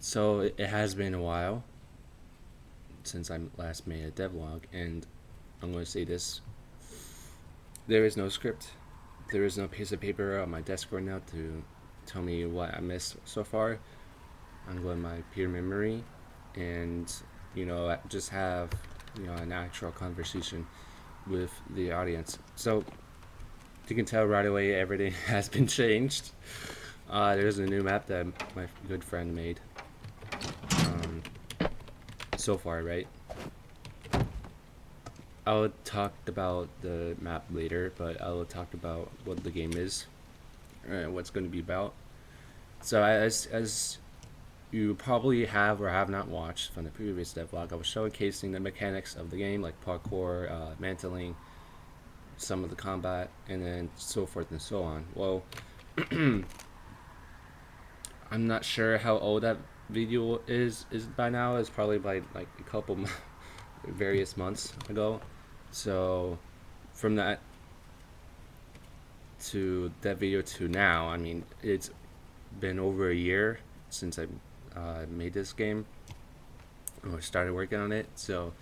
So it has been a while since I last made a devlog, and I'm going to say this: there is no script, there is no piece of paper on my desk right now to tell me what I missed so far. I'm going my peer memory, and just have an actual conversation with the audience. So you can tell right away everything has been changed. There's a new map that my good friend made. Um, so far, right? I'll talk about the map later, but I'll talk about what the game is, what's going to be about. So as you probably have or have not watched from the previous devlog, I was showcasing the mechanics of the game, like parkour, mantling, some of the combat, and then so forth and so on. Well, I'm not sure how old that video is by now. It's probably by like a couple various months ago. So from that video to now, I mean, it's been over a year since I made this game or started working on it. So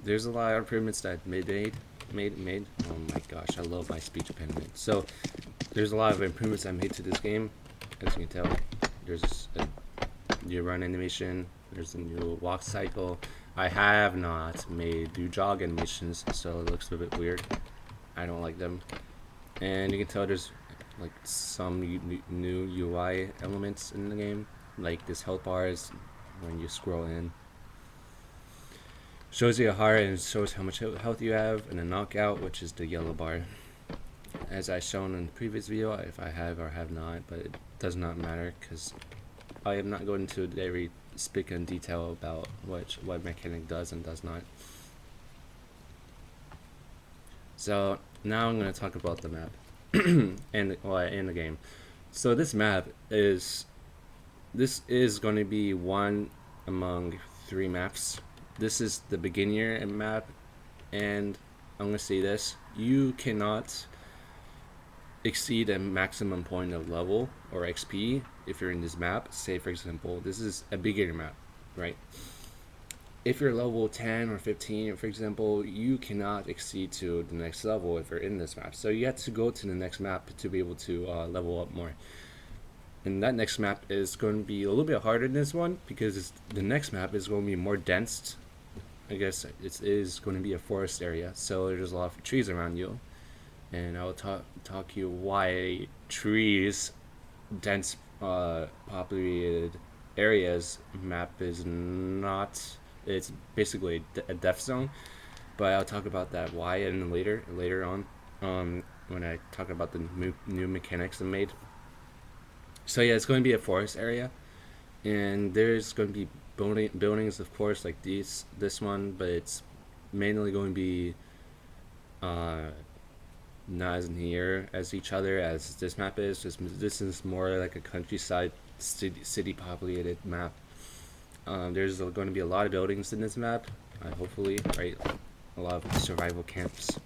there's a lot of improvements that I made. Oh my gosh, I love my speech impediment. So there's a lot of improvements I made to this game. As you can tell, there's a new run animation. There's a new walk cycle. I have not made new jog animations, so it looks a bit weird. I don't like them. And you can tell there's like some new UI elements in the game, like this health bars when you scroll in. Shows you a heart and shows how much health you have, and a knockout, which is the yellow bar. As I shown in the previous video, if I have or have not, but it does not matter because I am not going to every speak in detail about what mechanic does and does not. So now I'm going to talk about the map and the game. So this map is going to be one among three maps. This is the beginner map, and I'm going to say this: you cannot exceed a maximum point of level or XP if you're in this map. Say for example, this is a beginner map, right? If you're level 10 or 15, for example, you cannot exceed to the next level if you're in this map. So you have to go to the next map to be able to level up more. And that next map is going to be a little bit harder than this one because the next map is going to be more dense. I guess it is going to be a forest area, so there's a lot of trees around you. And I'll talk you why trees, dense populated areas map is not. It's basically a death zone, but I'll talk about that why and later on, when I talk about the new mechanics I made. So yeah, it's going to be a forest area, and there's going to be buildings, of course, like this one, but it's mainly going to be not as near as each other as this map is. This is more like a countryside city populated map. There's going to be a lot of buildings in this map, hopefully, right? A lot of survival camps.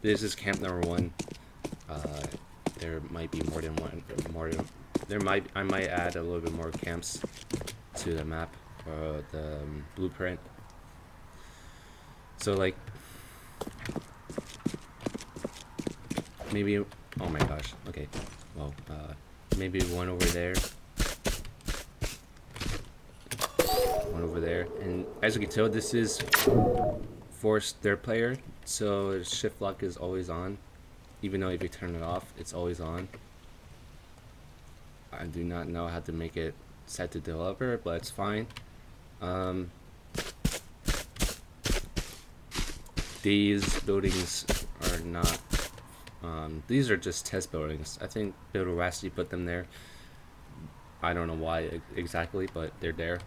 This is camp number one. There might be more than one. I might add a little bit more camps to the map or the blueprint. So like maybe. Oh my gosh. Okay. Well, maybe one over there. One over there, and as you can tell, this is forced third player, so shift lock is always on, even though if you turn it off, it's always on. I do not know how to make it set to developer, but it's fine. These buildings are not. These are just test buildings. I think Builder Rasty put them there. I don't know why exactly, but they're there.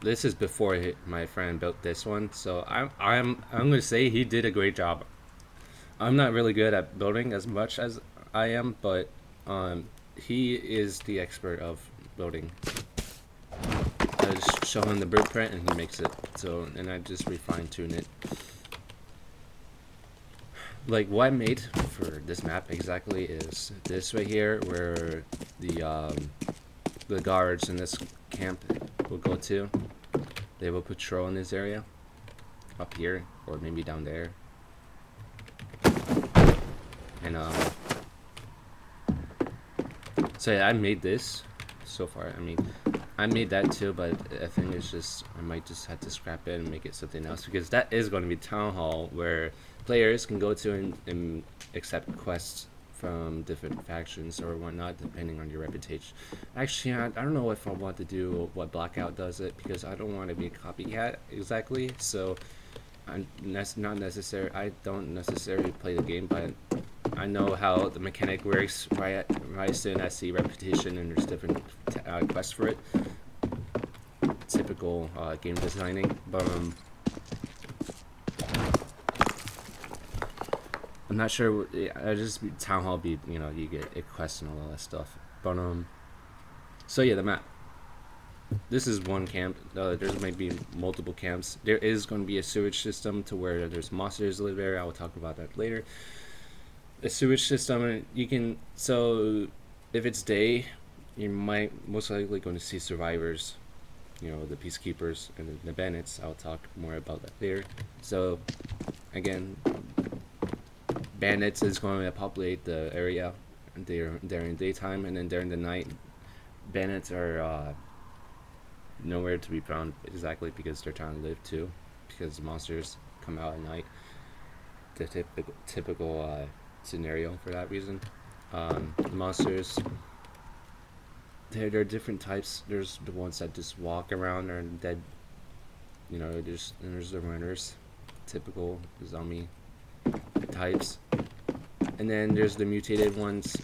This is before my friend built this one, so I'm gonna say he did a great job. I'm not really good at building as much as I am, but he is the expert of building. I just show him the blueprint and he makes it. So, and I just refine tune it. Like what I made for this map exactly is this right here, where the the guards in this camp will go to. They will patrol in this area, up here or maybe down there. And so yeah, I made this so far. I mean, I made that too, but I think it's just I might just have to scrap it and make it something else, because that is going to be Town Hall, where players can go to and accept quests from different factions or whatnot, depending on your reputation. Actually, I don't know if I want to do what Blackout does it, because I don't want to be a copycat exactly. So not necessary. I don't necessarily play the game, but I know how the mechanic works right as soon as I see reputation and there's different quests for it. Typical game designing, but I'm not sure. I just Town Hall be you get a quest and all that stuff, but so yeah, the map. This is one camp. There might be multiple camps. There is going to be a sewage system to where there's monsters live there. I will talk about that later. A sewage system, you can, so if it's day, you might most likely going to see survivors, the peacekeepers and the bandits. I'll talk more about that later. So again, bandits is going to populate the area during daytime, and then during the night, bandits are nowhere to be found exactly, because they're trying to live too, because monsters come out at night. The typical scenario for that reason. Monsters, there are different types. There's the ones that just walk around and are dead. There's the runners, typical zombie types, and then there's the mutated ones,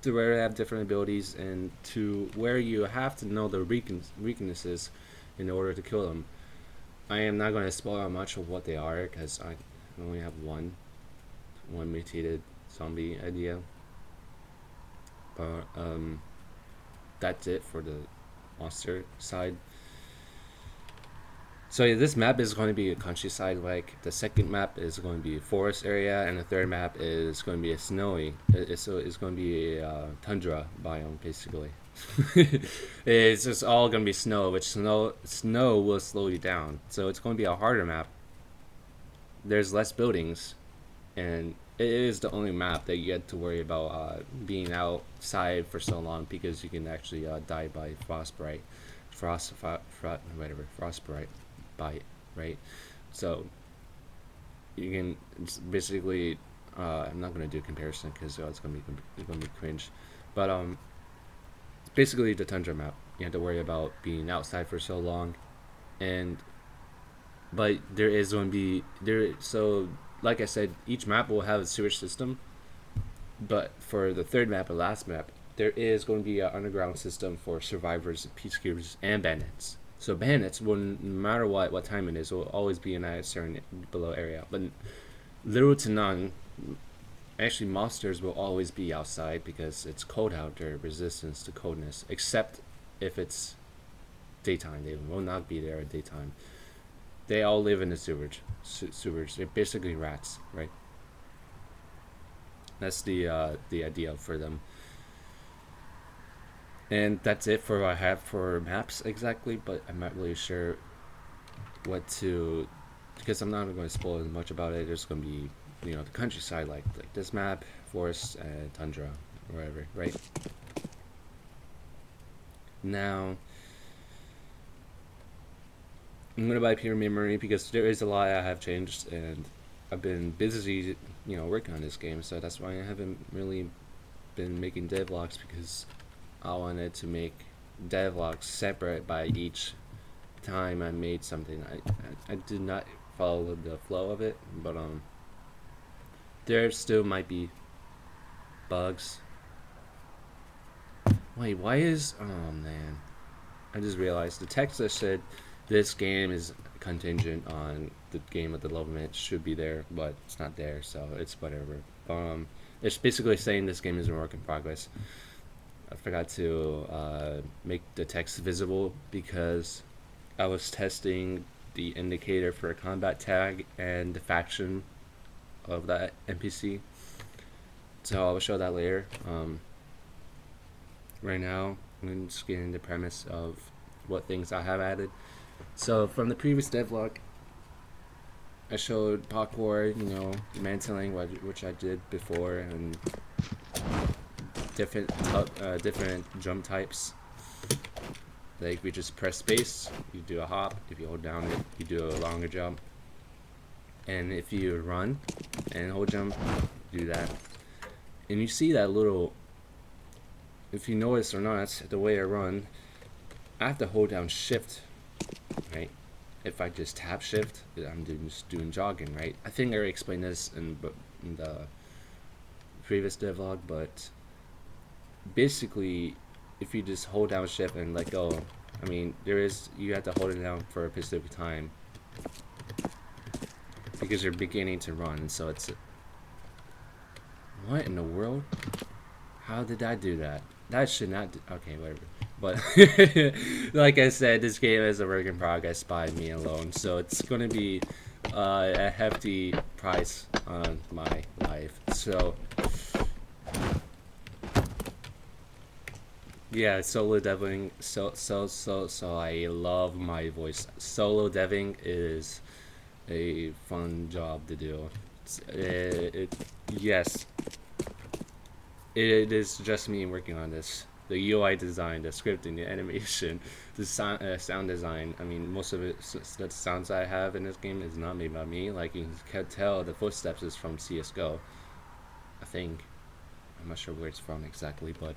to where they have different abilities and to where you have to know the weaknesses in order to kill them. I am not going to spoil much of what they are, because I only have one mutated zombie idea, but that's it for the monster side. So yeah, this map is going to be a countryside. Like the second map is going to be a forest area, and the third map is going to be a snowy. So it's going to be a tundra biome basically. It's just all going to be snow, which snow will slow you down. So it's going to be a harder map. There's less buildings, and it is the only map that you get to worry about being outside for so long, because you can actually die by frostbite, bite, right? So you can basically I'm not gonna do a comparison, because it's gonna be cringe, but it's basically the tundra map. You have to worry about being outside for so long, but there is going to be there. So like I said, each map will have a sewage system, but for the third map and last map, there is going to be an underground system for survivors, peacekeepers, and bandits. So bandits will, no matter what time it is, will always be in a certain below area. But little to none, actually monsters will always be outside, because it's cold out there, resistance to coldness. Except if it's daytime, they will not be there at daytime. They all live in the sewage. They're basically rats, right? That's the idea for them. And that's it for what I have for maps exactly, but I'm not really sure what to, because I'm not going to spoil as much about it. There's going to be, the countryside, like this map, forest, and tundra, or whatever, right? Now, I'm going to buy pure memory, because there is a lot I have changed, and I've been busy, working on this game, so that's why I haven't really been making devlogs, because I wanted to make devlogs separate by each time I made something. I did not follow the flow of it, but there still might be bugs. Wait, why is, oh man, I just realized the text that said this game is contingent on the game of development should be there, but it's not there, so it's whatever. It's basically saying this game is a work in progress. I forgot to make the text visible, because I was testing the indicator for a combat tag and the faction of that NPC. So I'll show that later. Right now, and just getting the premise of what things I have added. So from the previous devlog, I showed parkour, mantling, which I did before, and different jump types. Like we just press space, you do a hop. If you hold down it, you do a longer jump. And if you run and hold jump, do that. And you see that little, if you notice or not, the way I run, I have to hold down shift, right? If I just tap shift, I'm just doing jogging, right? I think I already explained this in the previous devlog, but basically, if you just hold down shift and let go, I mean, you have to hold it down for a specific time because you're beginning to run, so it's, what in the world? How did I do that? That should not, okay, whatever. But, like I said, this game is a work in progress by me alone, so it's gonna be a hefty price on my life, so... Yeah, solo deving. So I love my voice. Solo deving is a fun job to do. Yes, it is just me working on this. The UI design, the scripting, the animation, the sound design. I mean, most of it, the sounds I have in this game is not made by me. Like you can tell, the footsteps is from CS:GO. I think. I'm not sure where it's from exactly, but.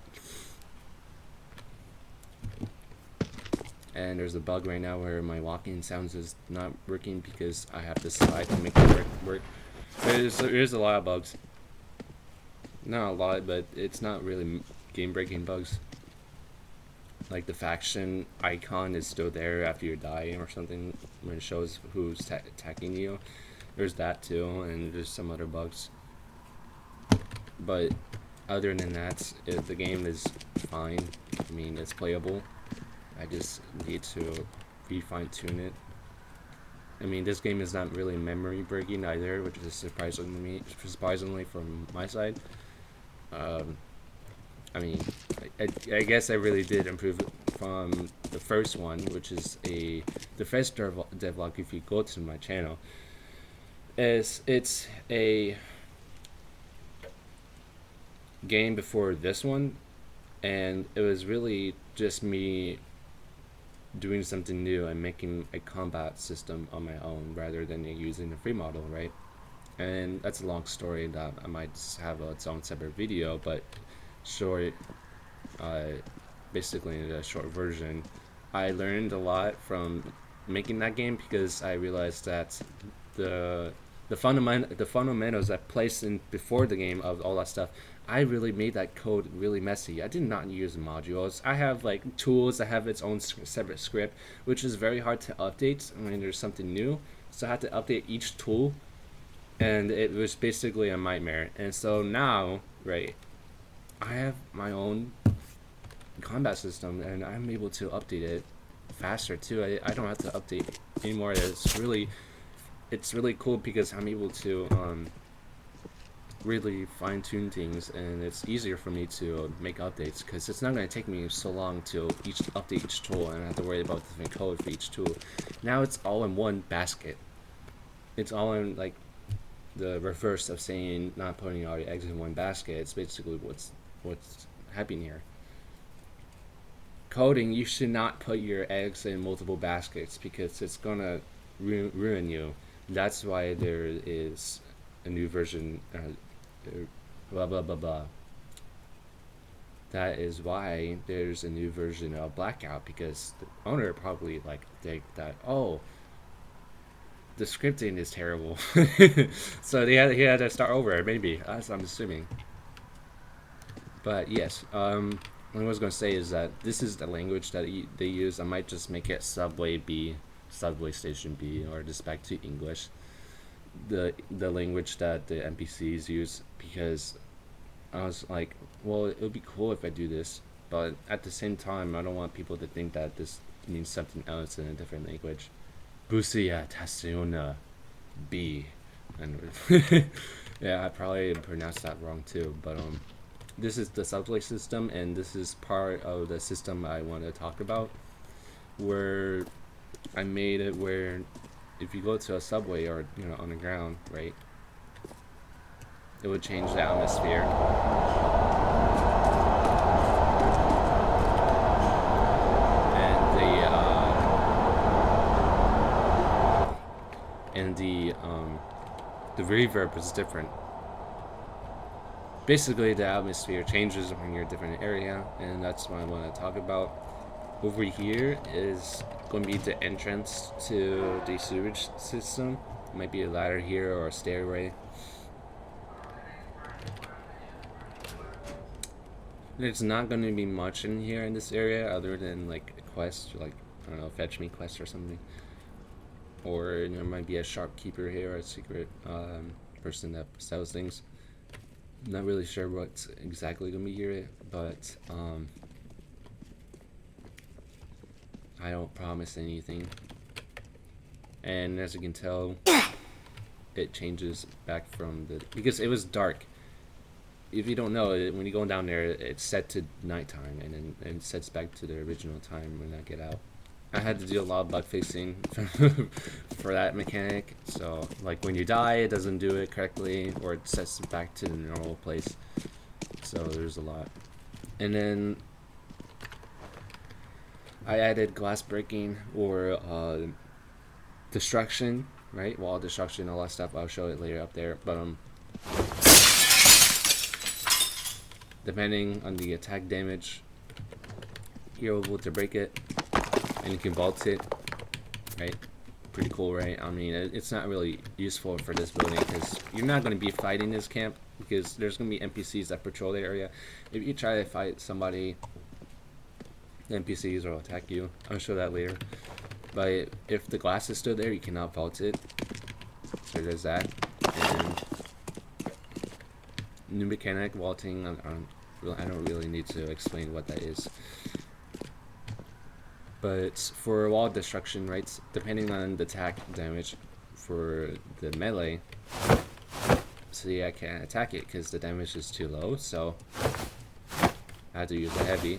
And there's a bug right now where my walking sounds is not working because I have to slide to make it work. There's a lot of bugs. Not a lot, but it's not really game-breaking bugs. Like the faction icon is still there after you're dying or something when it shows who's attacking you. There's that too, and there's some other bugs. But other than that, the game is fine. I mean, it's playable. I just need to fine-tune it. I mean, this game is not really memory breaking either, which is surprisingly from my side. I mean, I guess I really did improve from the first one, which is the first devlog. If you go to my channel, it's a game before this one, and it was really just me doing something new and making a combat system on my own rather than using a free model, right? And that's a long story that I might have its own separate video, but short, basically in a short version, I learned a lot from making that game because I realized that the fundamentals I placed in before the game of all that stuff, I really made that code really messy. I did not use modules. I have like tools that have its own separate script, which is very hard to update when there's something new. So I had to update each tool, and it was basically a nightmare. And so now, right, I have my own combat system, and I'm able to update it faster too. I don't have to update anymore. It's really cool because I'm able to really fine-tune things, and it's easier for me to make updates because it's not going to take me so long to update each tool, and I have to worry about different code for each tool. Now it's all in one basket. It's all in like the reverse of saying not putting all your eggs in one basket. It's basically what's happening here. Coding, you should not put your eggs in multiple baskets because it's gonna ruin you. That's why there is a new version, blah blah blah blah. That is why there's a new version of Blackout, because the owner probably like think that, oh, the scripting is terrible, so he had to start over. Maybe as I'm assuming. But yes, what I was gonna say is that this is the language that they use. I might just make it Subway B, Subway Station B, or just back to English. The language that the NPCs use, because I was like, well, it would be cool if I do this, but at the same time, I don't want people to think that this means something else in a different language. Busia Tasiona B, and yeah, I probably pronounced that wrong too, but this is the subway system, and this is part of the system I want to talk about, where I made it where if you go to a subway or on the ground, right, it would change the atmosphere. And the reverb is different. Basically, the atmosphere changes when you're in a different area, and that's what I want to talk about. Over here is going to be the entrance to the sewage system. Might be a ladder here or a stairway. There's not going to be much in here in this area other than like a quest, like I don't know, fetch me quest or something. Or there might be a shopkeeper here or a secret person that sells things. Not really sure what's exactly gonna be here, but I don't promise anything. And as you can tell, it changes back from because it was dark. If you don't know, when you go down there, it's set to nighttime, and then it sets back to the original time when I get out. I had to do a lot of bug fixing for that mechanic. So, like when you die, it doesn't do it correctly, or it sets it back to the normal place. So there's a lot. And then I added glass breaking or destruction, right? Wall destruction, all that stuff. I'll show it later up there. But depending on the attack damage, you're able to break it, and you can vault it, right? Pretty cool, right? I mean, it's not really useful for this building because you're not going to be fighting this camp because there's going to be NPCs that patrol the area. If you try to fight somebody, the NPCs will attack you. I'll show that later. But if the glass is still there, you cannot vault it. So there's that. And new mechanic, vaulting, I don't really need to explain what that is. But for wall destruction, right, depending on the attack damage for the melee, see, I can't attack it because the damage is too low, so I have to use the heavy.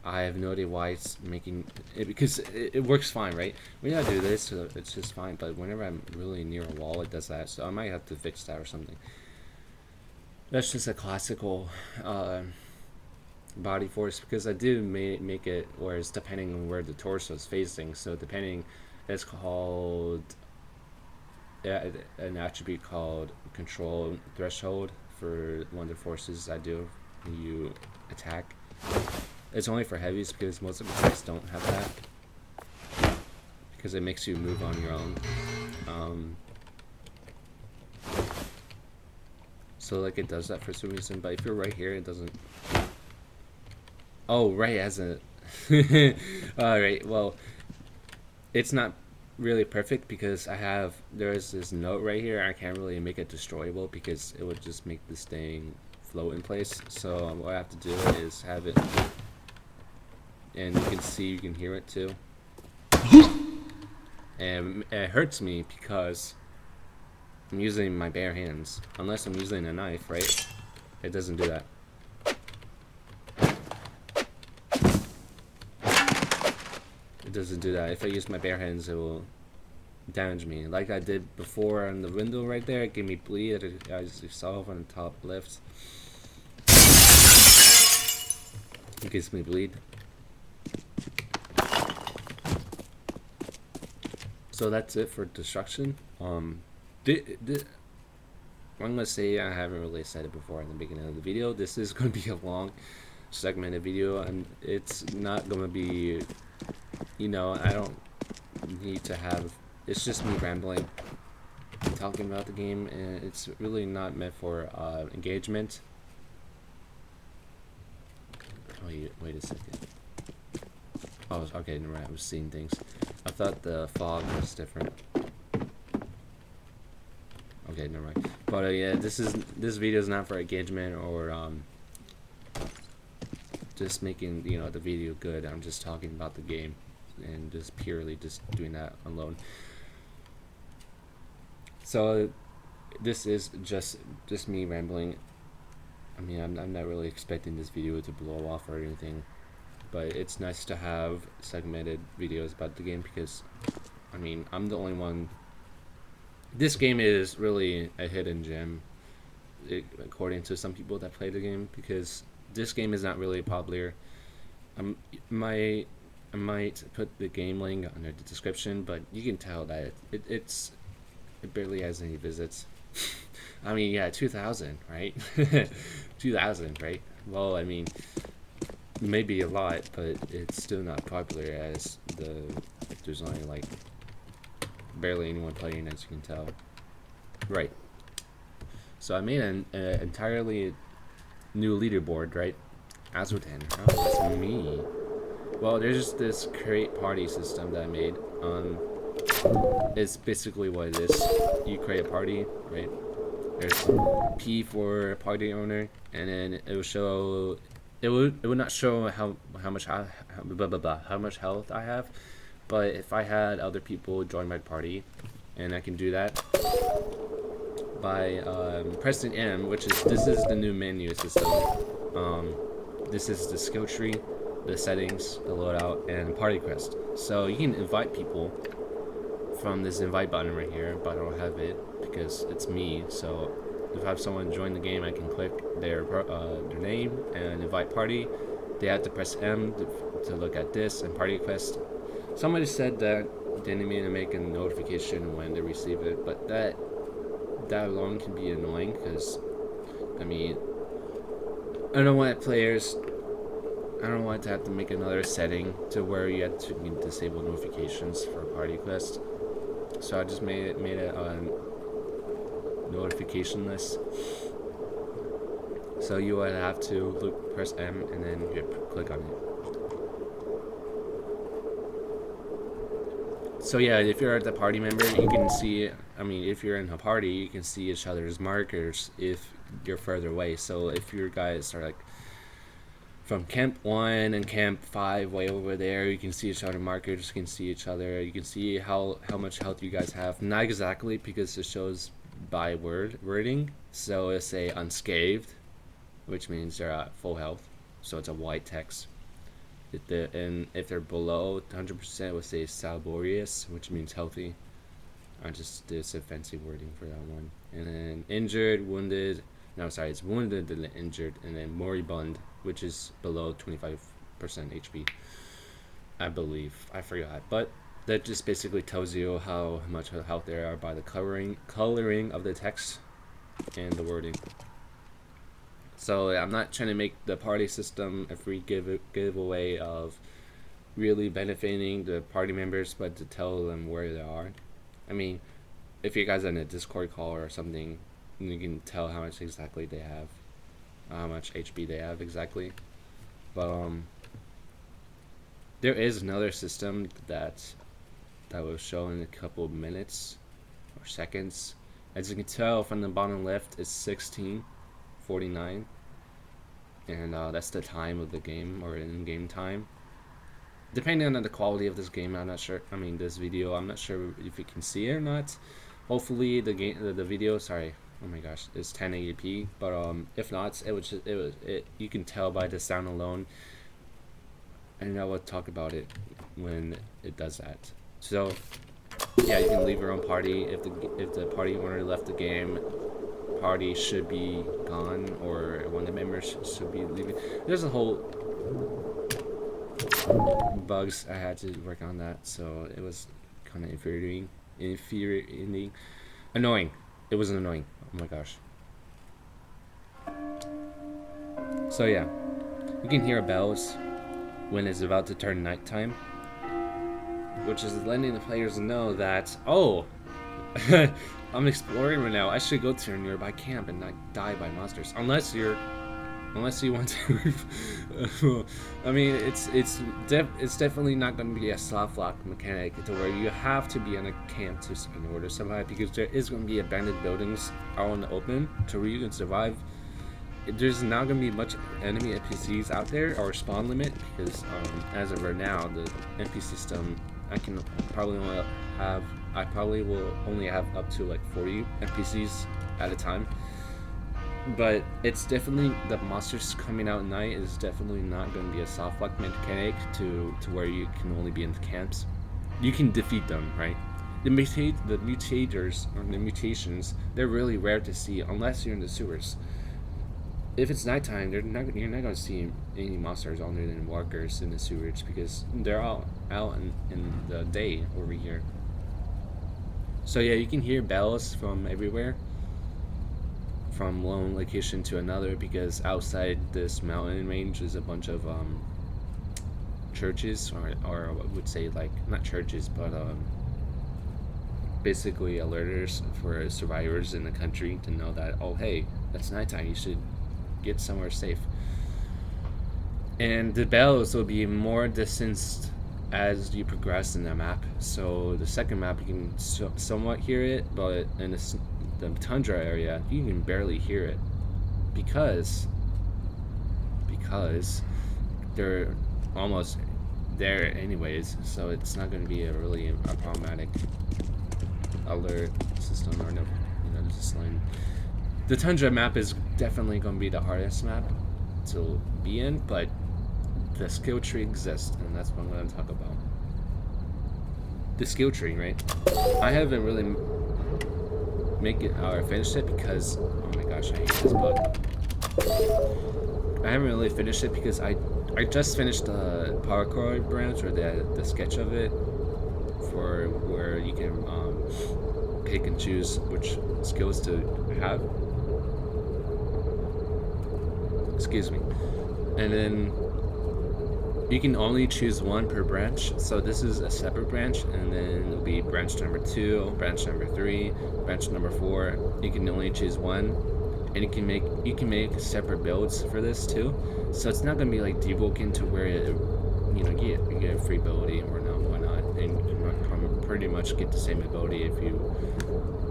I have no idea why it's making it, because it works fine, right? When I do this, it's just fine, but whenever I'm really near a wall, it does that, so I might have to fix that or something. That's just a classical body force, because I do make it where it's depending on where the torso is facing. So depending, it's called an attribute called control threshold for one of the forces I do when you attack. It's only for heavies because most of the attacks don't have that, because it makes you move on your own. So like it does that for some reason, but if you're right here, it doesn't. Oh, right, as a alright, well, it's not really perfect because there's this note right here. I can't really make it destroyable because it would just make this thing float in place. So what I have to do is have it, and you can see, you can hear it too. And it hurts me because I'm using my bare hands. Unless I'm using a knife, right? It doesn't do that. It doesn't do that. If I use my bare hands, it will damage me. Like I did before on the window right there, it gave me bleed, as you saw on the top left. It gives me bleed. So that's it for destruction. I'm gonna say, I haven't really said it before in the beginning of the video, this is gonna be a long segmented video, and it's not gonna be, I don't need to have, it's just me rambling, talking about the game, and it's really not meant for engagement. Wait a second. Oh, okay, never mind, I was seeing things. I thought the fog was different. Okay, never mind. But yeah, this video is not for engagement or just making the video good. I'm just talking about the game and just purely just doing that alone. So this is just me rambling. I mean, I'm not really expecting this video to blow off or anything, but it's nice to have segmented videos about the game because, I mean, I'm the only one. This game is really a hidden gem, according to some people that play the game, because this game is not really popular. My I might put the game link under the description, but you can tell that it barely has any visits. I mean, yeah, 2000, right? 2000, right? Well, I mean, maybe a lot, but it's still not popular as there's only like barely anyone playing, as you can tell. Right. So I made an entirely new leaderboard, right? Azoten. Oh, that's me. Well, there's this create party system that I made. It's basically what it is. You create a party, right? There's P for party owner, and then it will show. It would not show how much how much health I have, but if I had other people join my party, and I can do that by pressing M, this is the new menu system. This is the skill tree, the settings, the loadout, and party quest. So you can invite people from this invite button right here, but I don't have it because it's me. So if I have someone join the game, I can click their name and invite party. They have to press M to look at this and party quest. Somebody said that they need me to make a notification when they receive it, but that alone can be annoying because, I mean, I don't want to have to make another setting to where you have to disable notifications for party quest. So I just made it notificationless. So you would have to press M and then you click on it. So yeah, if you're the party member, you can see. I mean, if you're in a party, you can see each other's markers if you're further away. So if your guys are like from camp 1 and camp 5 way over there, you can see each other markers, you can see each other, you can see how much health you guys have. Not exactly, because it shows by wording. So it's say unscathed, which means they're at full health, so it's a white text. And if they're below 100%, it would say salubarious, which means healthy. I just did some fancy wording for that one. And then injured, wounded, no, sorry, it's wounded and injured, and then moribund, which is below 25% HP, I believe. I forgot, but that just basically tells you how much health there are by the coloring of the text and the wording. So I'm not trying to make the party system a free giveaway of really benefiting the party members, but to tell them where they are. I mean, if you guys are in a Discord call or something, you can tell how much exactly they have, how much HP they have exactly. But there is another system that will show in a couple of minutes or seconds. As you can tell from the bottom left, it's 16:49, and that's the time of the game, or in-game time. Depending on the quality of this game, I'm not sure. I mean, this video, I'm not sure if you can see it or not. Hopefully, the video. Sorry. Oh my gosh, it's 1080p. But if not, you can tell by the sound alone. And I will talk about it when it does that. So yeah, you can leave your own party. If the party owner left the game, party should be gone, or one of the members should be leaving. There's a whole bugs. I had to work on that, so it was kind of infuriating, annoying. It was annoying. Oh my gosh. So yeah, you can hear bells when it's about to turn nighttime, which is letting the players know that, oh, I'm exploring right now. I should go to a nearby camp and not die by monsters. Unless you want to. I mean, it's definitely not going to be a soft lock mechanic to where you have to be in a camp in order to survive, because there is going to be abandoned buildings out in the open to where you can survive. There's not going to be much enemy NPCs out there, or spawn limit, because as of right now, the NPC system, I probably will only have up to like 40 NPCs at a time. But it's definitely, the monsters coming out at night is definitely not going to be a soft lock mechanic to where you can only be in the camps. You can defeat them, right? The mutators or the mutations, they're really rare to see unless you're in the sewers. If it's nighttime, you're not going to see any monsters other than walkers in the sewers because they're all out in the day over here. So yeah, you can hear bells from everywhere, from one location to another, because outside this mountain range is a bunch of churches, or I would say, like, not churches, but basically alerters for survivors in the country to know that, oh hey, that's nighttime, you should get somewhere safe. And the bells will be more distanced as you progress in the map. So the second map you can somewhat hear it, but in the tundra area you can barely hear it because they're almost there anyways. So it's not going to be a problematic alert system, or no, just like the tundra map is definitely going to be the hardest map to be in, but the skill tree exists, and that's what I'm going to talk about. The skill tree, right? I haven't really finished it because, oh my gosh, I hate this bug. I haven't really finished it because I just finished the parkour branch, or the sketch of it, for where you can pick and choose which skills to have. Excuse me. And then you can only choose one per branch. So this is a separate branch, and then it'll be branch number 2, branch number 3, branch number 4. You can only choose one, and you can make separate builds for this too. So it's not gonna be like Devoken to where you get a free ability or no, why not, and you pretty much get the same ability if you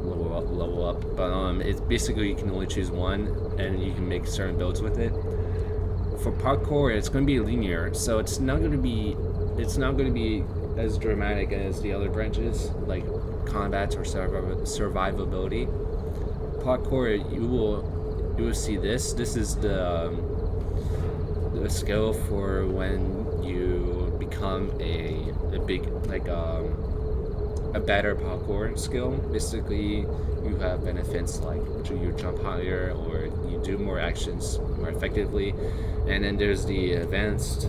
level up. But it's basically you can only choose one, and you can make certain builds with it. For parkour, it's going to be linear, so it's not going to be as dramatic as the other branches, like combat or survivability. Parkour, you will see this. This is the skill for when you become a big, like a better parkour skill. Basically, you have benefits like you jump higher, or you do more actions more effectively. And then there's the advanced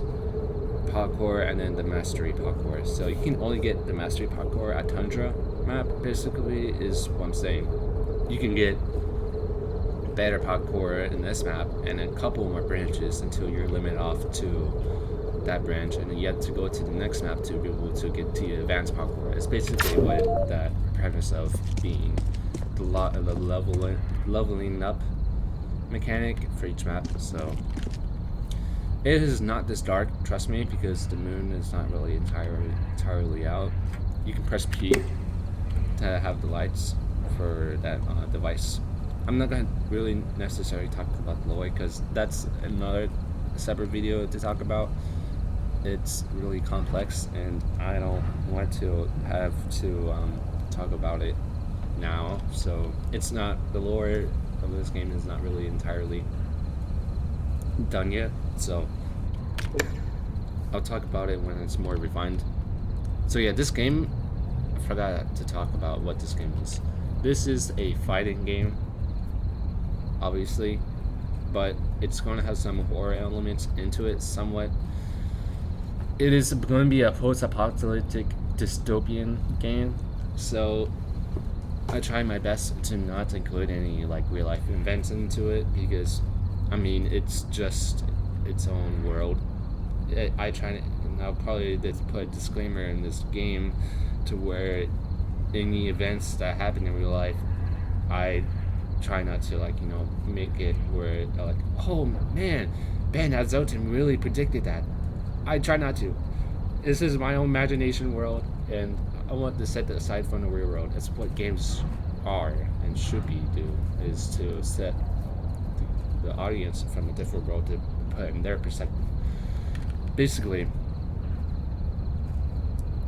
parkour, and then the mastery parkour. So you can only get the mastery parkour at Tundra map, basically, is what I'm saying. You can get better parkour in this map and a couple more branches until you're limited off to that branch, and then you have to go to the next map to be able to get to advanced parkour. It's basically what that premise of being the leveling up mechanic for each map. So it is not this dark, trust me, because the moon is not really entirely out. You can press P to have the lights for that device. I'm not going to really necessarily talk about Lloyd because that's another separate video to talk about. It's really complex, and I don't want to have to talk about it now. So it's not, the lore of this game is not really entirely done yet, so I'll talk about it when it's more refined. So yeah, this game, I forgot to talk about what this game is. This is a fighting game, obviously, but it's going to have some horror elements into it somewhat. It is going to be a post-apocalyptic dystopian game, so I try my best to not include any like real life events into it, because I mean it's just its own world. I try to, and I'll probably just put a disclaimer in this game to where any events that happen in real life, I try not to make it where like, oh man, Ben Azotin really predicted that. I try not to. This is my own imagination world, and I want to set that aside from the real world. That's what games are and should be is to set the audience from a different world to put in their perspective. Basically,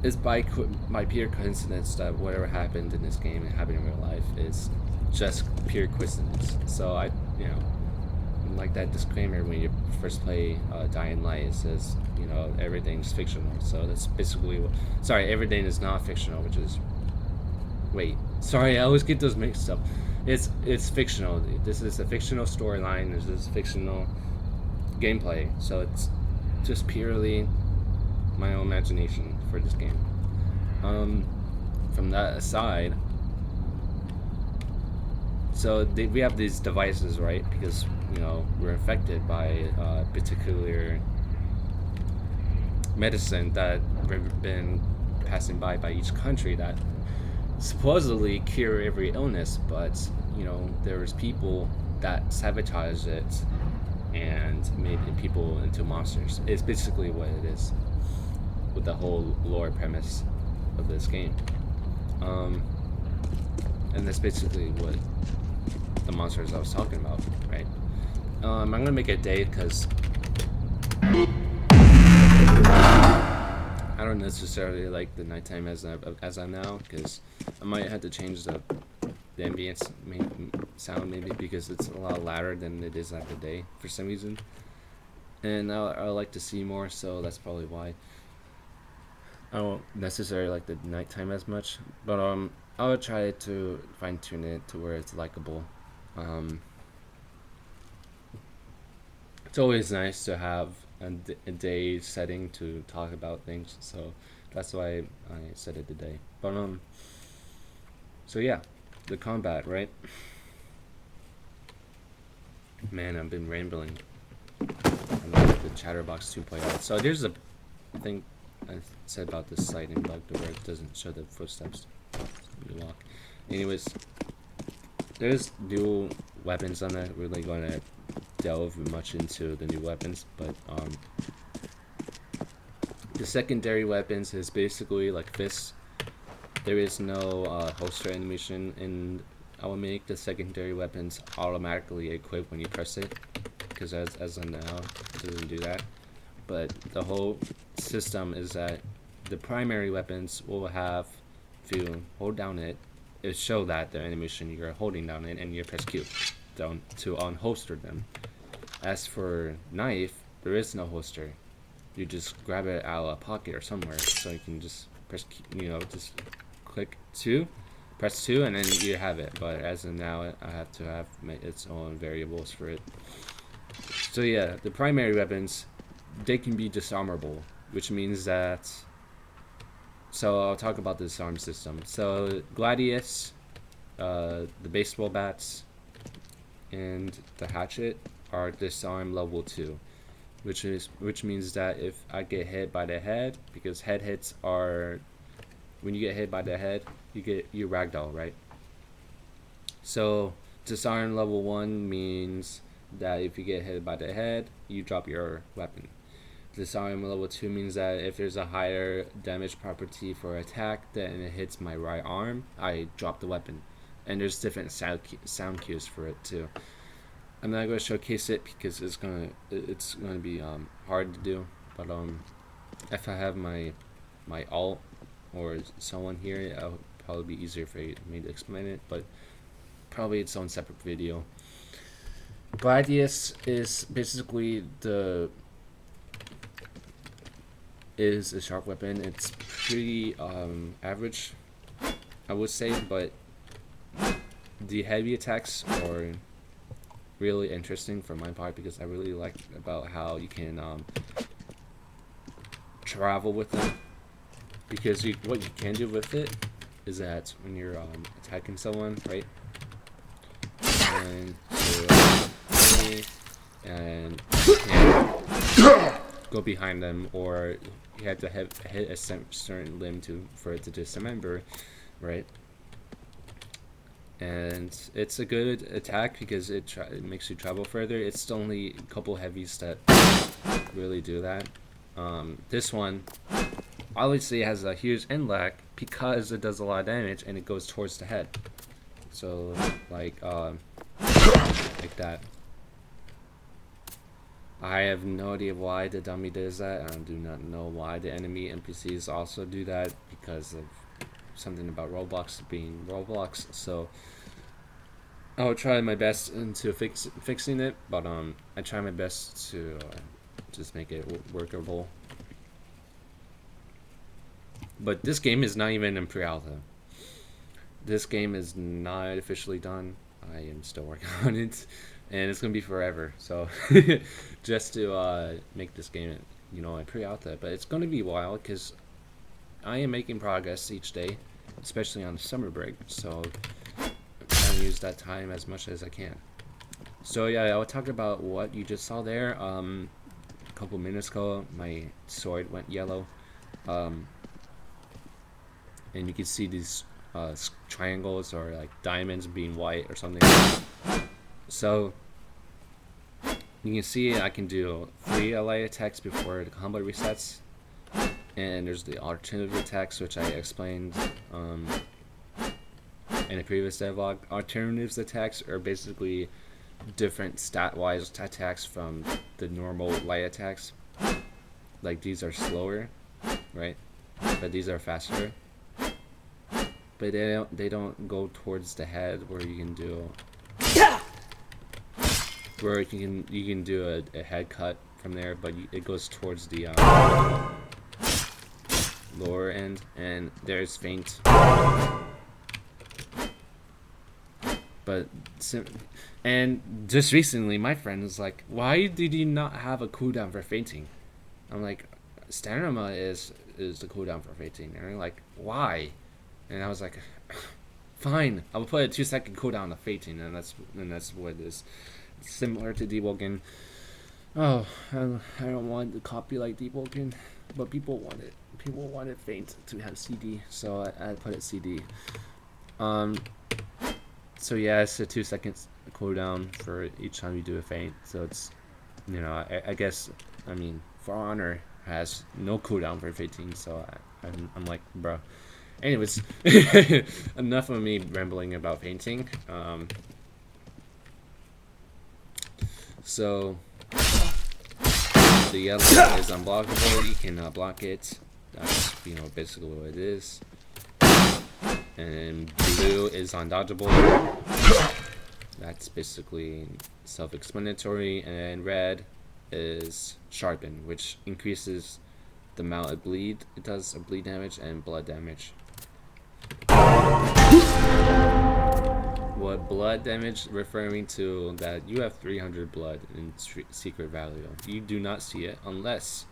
it's by pure coincidence that whatever happened in this game and happened in real life is just pure coincidence. So I, you know, like that disclaimer when you first play Dying Light, it says, you know, everything's fictional. So that's basically what, sorry, everything is not fictional, which is, wait, sorry, I always get those mixed up. It's fictional. This is a fictional storyline. This is fictional gameplay. So it's just purely my own imagination for this game. From that aside, so we have these devices, right? Because, you know, we're affected by a particular medicine that we've been passing by each country that supposedly cure every illness, but, you know, there's people that sabotage it and made people into monsters. It's basically what it is with the whole lore premise of this game. And that's basically what the monsters I was talking about, right? I'm gonna make a date because I don't necessarily like the nighttime as I now, because I might have to change the ambience sound maybe, because it's a lot louder than it is at the day for some reason, and I like to see more, so that's probably why. I don't necessarily like the nighttime as much, but I'll try to fine tune it to where it's likable. It's always nice to have a day setting to talk about things, so that's why I said it today. But so yeah, the combat, right? Man, I've been rambling. I'm like the Chatterbox 2.0. So there's a thing I said about this sliding bug where it doesn't show the footsteps when you walk. Anyways, there's new weapons. I'm not really going to delve much into the new weapons, but the secondary weapons is basically like fists. There is no holster animation, and I will make the secondary weapons automatically equip when you press it, because as of now it doesn't do that. But the whole system is that the primary weapons will have, if you hold down it show that the animation you're holding down it, and you press Q down to unholster them. As for knife, there is no holster. You just grab it out of a pocket or somewhere, so you can just press, just click 2, press 2, and then you have it. But as of now, I have to have its own variables for it. So yeah, the primary weapons, they can be disarmable, which means that, so I'll talk about the disarm system. So Gladius, the baseball bats, and the hatchet are disarm level 2, which means that if I get hit by the head, because head hits are, when you get hit by the head, you ragdoll, right? So disarm level 1 means that if you get hit by the head, you drop your weapon. Disarm level 2 means that if there's a higher damage property for attack, then it hits my right arm, I drop the weapon. And there's different sound cues for it too. I'm not going to showcase it because it's gonna be hard to do. But if I have my alt or someone here, it'll probably be easier for me to explain it. But probably its own separate video. Gladius is basically is a sharp weapon. It's pretty average, I would say, but the heavy attacks are really interesting for my part, because I really like about how you can travel with them. Because what you can do with it is that when you're attacking someone, right, and go behind them, or you have to hit a certain limb for it to dismember, right? And it's a good attack because it makes you travel further. It's only a couple heavies that really do that. This one obviously has a huge end lag because it does a lot of damage and it goes towards the head. So like that. I have no idea why the dummy does that. I do not know why the enemy NPCs also do that, because of something about Roblox being Roblox. So I'll try my best into fixing it, but I try my best to just make it workable. But this game is not even in pre-alpha. This game is not officially done. I am still working on it, and it's gonna be forever. So just to make this game, a pre-alpha, but it's gonna be a while because I am making progress each day, especially on the summer break. So I'm trying to use that time as much as I can. So yeah, I'll talk about what you just saw there. A couple minutes ago, my sword went yellow, um, and you can see these triangles or like diamonds being white or something. So you can see I can do 3 ally attacks before the combo resets, and there's the alternative attacks which I explained in a previous devlog. Alternatives attacks are basically different stat-wise attacks from the normal light attacks. Like these are slower, right? But these are faster. But they don't go towards the head where you can do a head cut from there, but it goes towards the lower end, and there's feint. But and just recently, my friend was like, "Why did you not have a cooldown for feinting?" I'm like, "Stamina is the cooldown for feinting." And they're like, "Why?" And I was like, "Fine, I'll put a 2-second cooldown on feinting," and that's what it is. It's similar to Debulking. Oh, I don't want to copy like Debulking, but people want it. People wanted feint to have CD, so I put it CD. So yeah, it's a 2 seconds cooldown for each time you do a feint. So it's, I guess, For Honor has no cooldown for feinting. So I'm like, bro. Anyways, enough of me rambling about feinting. So the yellow is unblockable. You cannot block it. That's basically what it is. And blue is undodgeable. That's basically self-explanatory. And red is sharpen, which increases the amount of bleed it does of bleed damage and blood damage. What blood damage referring to that you have 300 blood in secret value. You do not see it unless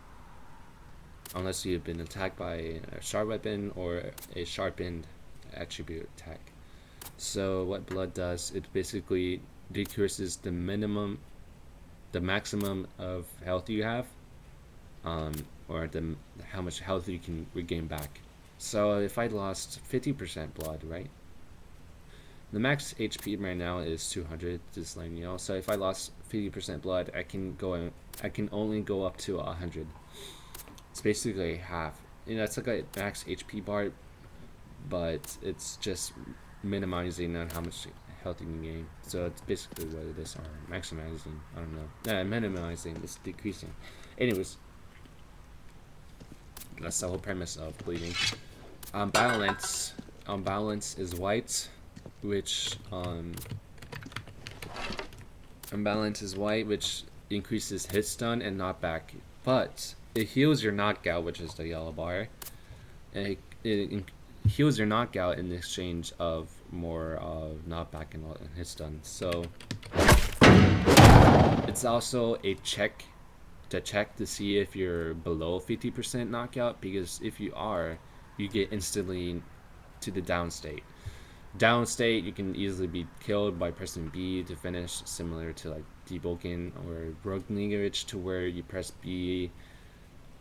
you've been attacked by a sharp weapon or a sharpened attribute attack. So what blood does, it basically decreases the maximum of health you have, or how much health you can regain back. So if I lost 50% blood, right? The max HP right now is 200, just letting you know. So if I lost 50% blood, I can only go up to 100. It's basically half. It's like a max HP bar, but it's just minimizing on how much health you can gain. So it's basically what it is, or maximizing. I don't know. Minimizing. It's decreasing. Anyways, that's the whole premise of bleeding. Balance is white, which increases hit stun and knockback, but it heals your knockout, which is the yellow bar, and it heals your knockout in exchange of more knockback and hit stun. So it's also a check to see if you're below 50% knockout, because if you are, you get instantly to the down state. Down state, you can easily be killed by pressing B to finish, similar to like Debulking or Rognigevich, to where you press B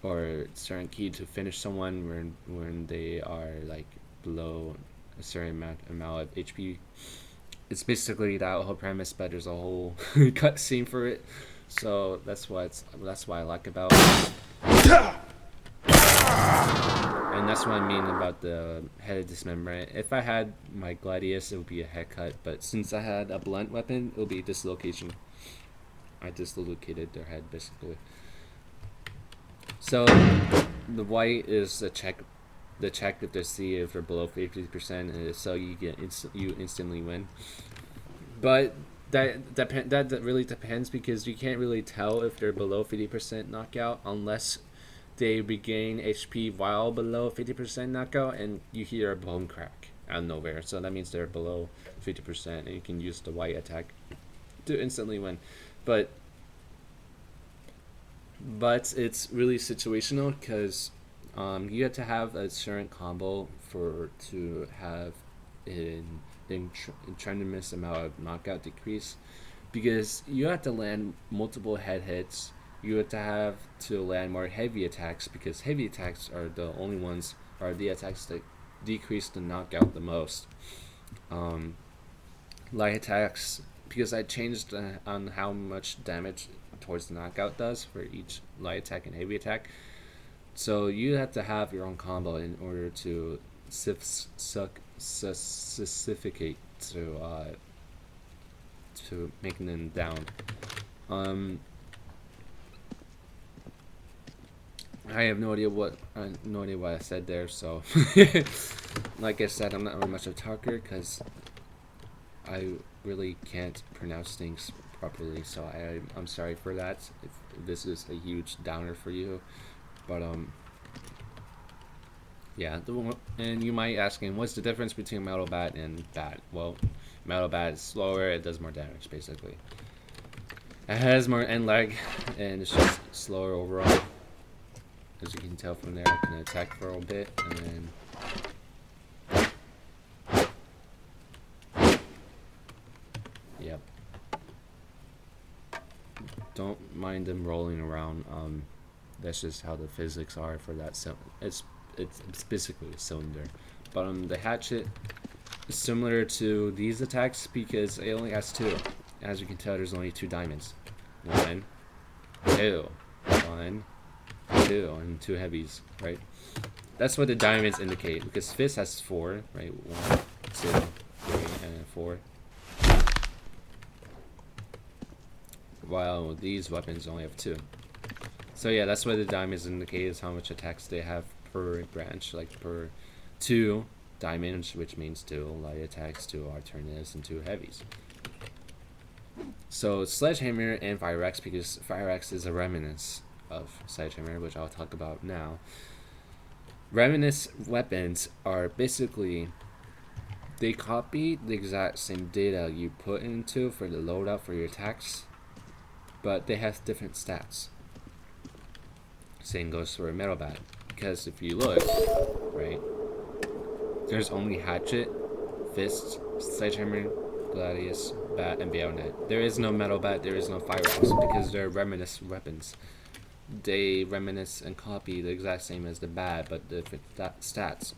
or certain key to finish someone when they are like below a certain amount of HP. It's basically that whole premise, but there's a whole cutscene for it. So that's why I like about it. And that's what I mean about the head dismemberment. If I had my Gladius, it would be a head cut, but since I had a blunt weapon, it would be dislocation. I dislocated their head, basically. So the white is the check to see if they're below 50%, and so you instantly win. But that really depends because you can't really tell if they're below 50% knockout unless they regain HP while below 50% knockout, and you hear a bone crack out of nowhere. So that means they're below 50%, and you can use the white attack to instantly win. But it's really situational because you have to have a certain combo for to have in tremendous amount of knockout decrease, because you have to land multiple head hits. You have to land more heavy attacks because heavy attacks are the only ones are the attacks that decrease the knockout the most. Light attacks, because I changed on how much damage towards the knockout does for each light attack and heavy attack. So you have to have your own combo in order to specificate to making them down. I have no idea what I said there. So, like I said, I'm not really much of a talker because I really can't pronounce things properly. So I'm sorry for that. If this is a huge downer for you, but yeah. And you might asking, what's the difference between Metal Bat and Bat? Well, Metal Bat is slower. It does more damage, basically. It has more end lag, and it's just slower overall. As you can tell from there, I can attack for a little bit, and then... Yep. Don't mind them rolling around. That's just how the physics are for that. So it's basically a cylinder. But the hatchet is similar to these attacks because it only has two. As you can tell, there's only 2 diamonds. 1, 2, 1, 2, and 2 heavies, right? That's what the diamonds indicate, because fist has 4, right? 1, 2, 3, and 4. While these weapons only have 2. So yeah, that's what the diamonds indicate, is how much attacks they have per branch, like per 2 diamonds, which means 2 light attacks, 2 alternatives, and 2 heavies. So Sledgehammer and Fire Axe, because Fire Axe is a reminiscence of Sledgehammer, which I'll talk about now. Reminiscent weapons are basically, they copy the exact same data you put into for the loadout for your attacks, but they have different stats. Same goes for a Metal Bat, because if you look, right, there's only Hatchet, Fist, Sledgehammer, Gladius, Bat, and Bayonet. There is no Metal Bat, there is no Fire Axe, because they're reminiscent weapons. They reminisce and copy the exact same as the Bat, but different stats.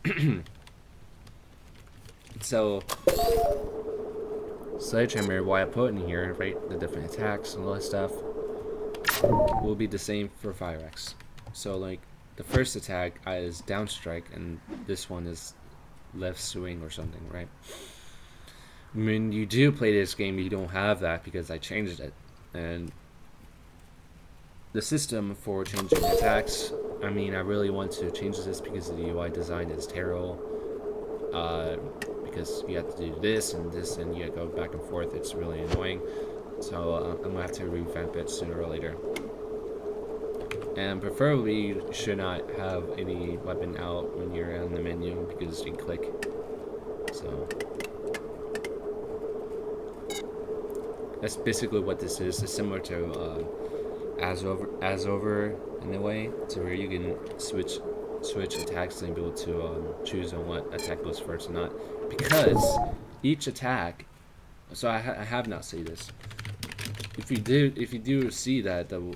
So, Sledgehammer, what I put in here, right, the different attacks and all that stuff, will be the same for Fire Axe. So, like, the first attack is down strike, and this one is left swing or something, right? When you do play this game, you don't have that because I changed it. And the system for changing attacks, I mean, I really want to change this because the UI design is terrible. Because you have to do this, and you have to go back and forth. It's really annoying. So I'm going to have to revamp it sooner or later. And preferably, you should not have any weapon out when you're on the menu because you click. So that's basically what this is. It's similar to Azover in a way, to where you can switch attacks and be able to choose on what attack goes first or not. Because each attack, so I have not seen this. If you do see that the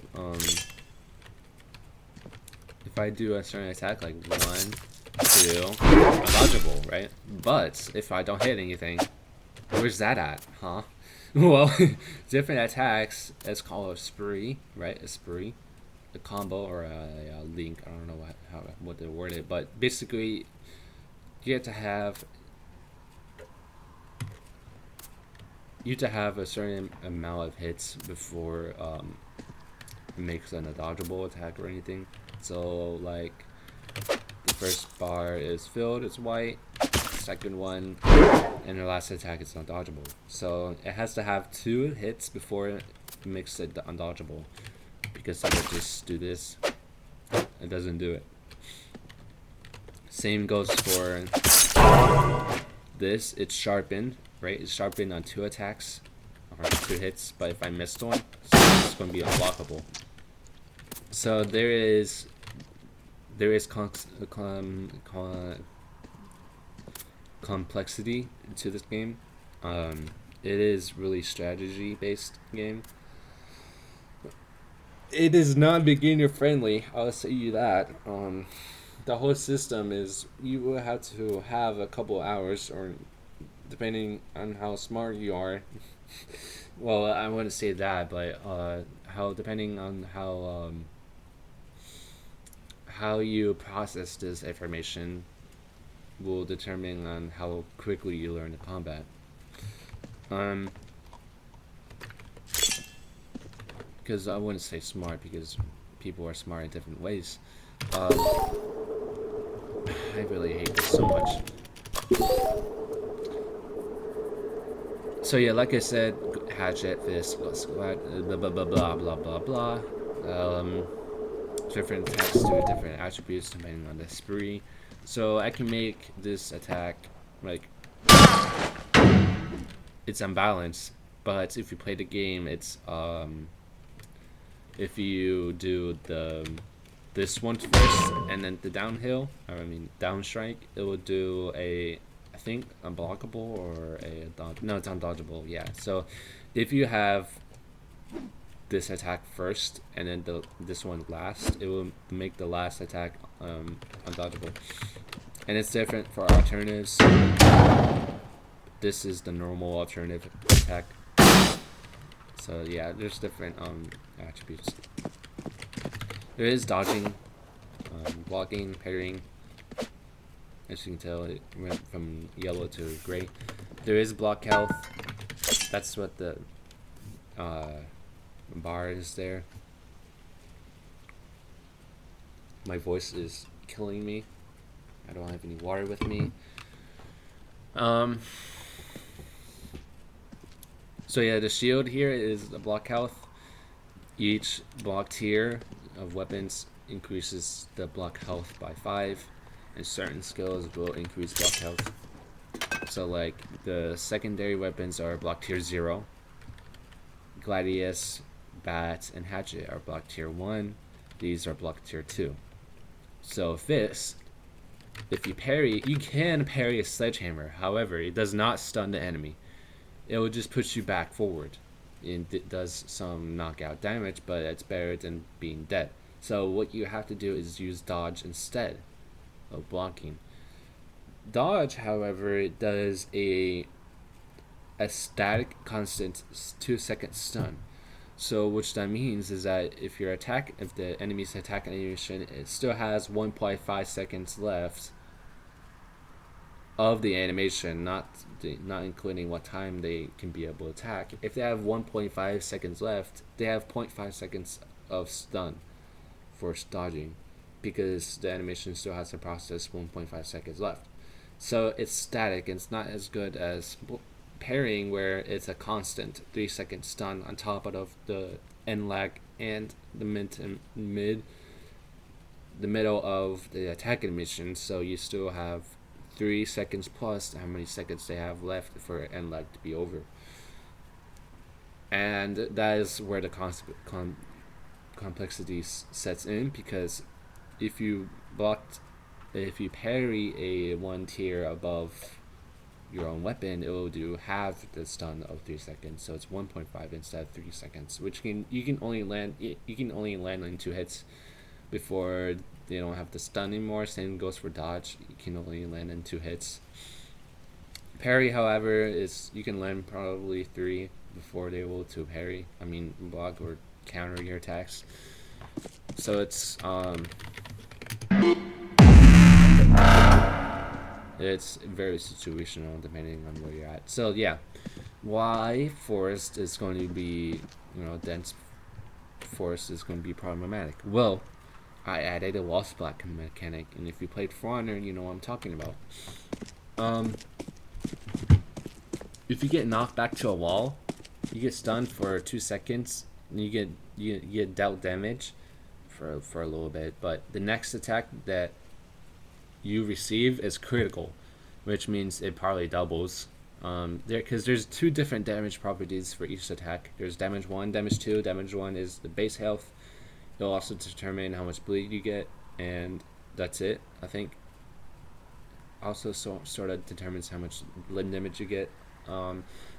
if I do a certain attack like 1, 2, I'm dodgeable, right? But if I don't hit anything, where's that at, huh? Well, different attacks, it's called a spree, right? A spree, a combo, or a link. I don't know what the word is, but basically, you have to have a certain amount of hits before it makes an dodgeable attack or anything. So, like, the first bar is filled, it's white. second one, and the last attack is undodgeable. So it has to have 2 hits before it makes it undodgeable. Because I would just do this, it doesn't do it. Same goes for this. It's sharpened, right? It's sharpened on 2 attacks or 2 hits, but if I missed one, so it's going to be unblockable. So there is complexity to this game. It is really strategy based game. It is not beginner friendly, I'll say you that. The whole system is, you will have to have a couple hours, or depending on how smart you are. Well, I wouldn't say that, but depending on how you process this information will determine on how quickly you learn the combat. Because I wouldn't say smart, because people are smart in different ways. I really hate this so much. So yeah, like I said, hatchet, fist, squat, blah blah blah blah blah blah blah. Different attacks do different attributes depending on the spree. So I can make this attack like it's unbalanced, but if you play the game, it's if you do this one first and then the downhill, down strike, it will do I think unblockable or no, it's undodgeable. Yeah. So if you have this attack first and then this one last, it will make the last attack undodgeable. And it's different for alternatives. This is the normal alternative attack. So yeah, there's different attributes. There is dodging, blocking, parrying. As you can tell, it went from yellow to gray. There is block health. That's what the bar is there. My voice is killing me. I don't have any water with me. So yeah, the shield here is the block health. Each block tier of weapons increases the block health by 5, and certain skills will increase block health. So like the secondary weapons are block tier 0. Gladius, Bat, and Hatchet are block tier 1. These are block tier 2. So fist, if you parry, you can parry a sledgehammer. However, it does not stun the enemy. It will just push you back forward. And it does some knockout damage, but it's better than being dead. So what you have to do is use dodge instead of blocking. Dodge, however, it does a static constant 2-second stun. So which that means is that if the enemy's attack animation, it still has 1.5 seconds left of the animation, not including what time they can be able to attack. If they have 1.5 seconds left, they have 0.5 seconds of stun for dodging, because the animation still has to process 1.5 seconds left. So it's static, and it's not as good as parrying, where it's a constant 3-second stun on top of the end lag and the middle of the attack animation. So you still have 3 seconds plus how many seconds they have left for end lag to be over. And that is where the complexity sets in, because if you parry a 1 tier above your own weapon, it will do half the stun of 3 seconds. So it's 1.5 instead of 3 seconds, which you can only land in 2 hits before they don't have the stun anymore. Same goes for dodge. You can only land in 2 hits. Parry, however, you can land probably 3 before they're able to parry. Block or counter your attacks. So it's very situational depending on where you're at. So yeah, why forest is going to be, dense forest is going to be problematic. Well, I added a wall splat mechanic, and if you played For Honor, you know what I'm talking about. Um, if you get knocked back to a wall, you get stunned for 2 seconds. And you get dealt damage for a little bit. But the next attack that you receive is critical, which means it probably doubles. Because there's two different damage properties for each attack. There's damage 1, damage 2. Damage 1 is the base health. It'll also determine how much bleed you get, and that's it, I think. Also, sort of determines how much limb damage you get.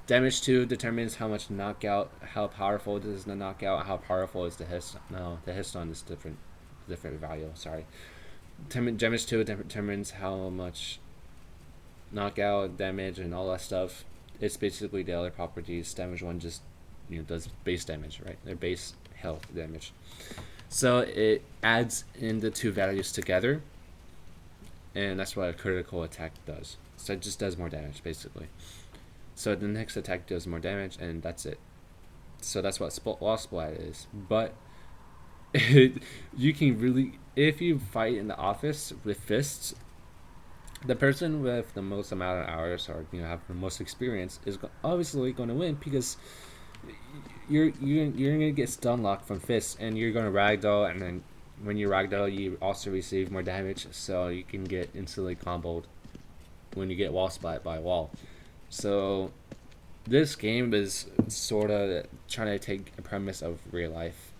Damage 2 determines how much knockout, how powerful is the knockout, how powerful is the hit. No, the hit stun is different value. Sorry. Damage 2 determines how much knockout damage and all that stuff. It's basically the other properties. Damage 1 just does base damage, right? Their base health damage. So it adds in the two values together, and that's what a critical attack does. So it just does more damage, basically. So the next attack does more damage, and that's it. So that's what wall splat is. But you can really, if you fight in the office with fists, the person with the most amount of hours or have the most experience is obviously going to win, because you're gonna get stun locked from fists, and you're gonna ragdoll, and then when you ragdoll, you also receive more damage, so you can get instantly comboed when you get wall splat by a wall. So this game is sort of trying to take a premise of real life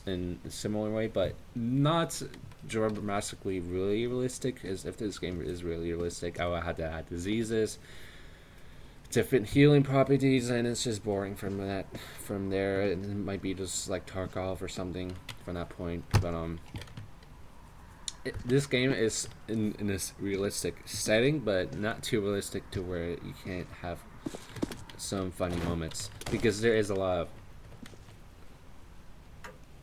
in a similar way, but not dramatically really realistic. Because if this game is really realistic, I would have to add diseases, different healing properties, and it's just boring from that. From there, it might be just like Tarkov or something from that point. But this game is in this realistic setting, but not too realistic to where you can't have some funny moments, because there is a lot of.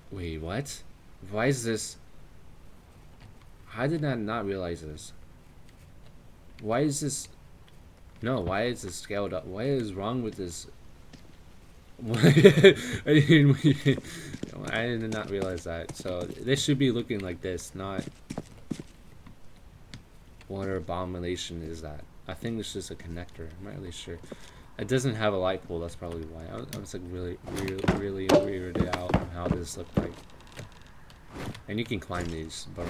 Wait, what? Why is this? How did I not realize this? Why is this? No, why is this scaled up? What is wrong with this? I did not realize that. So this should be looking like this, not. What abomination is that? I think this is a connector. I'm not really sure. It doesn't have a light pole. That's probably why. I was like really weirded out on how this looked like. And you can climb these, but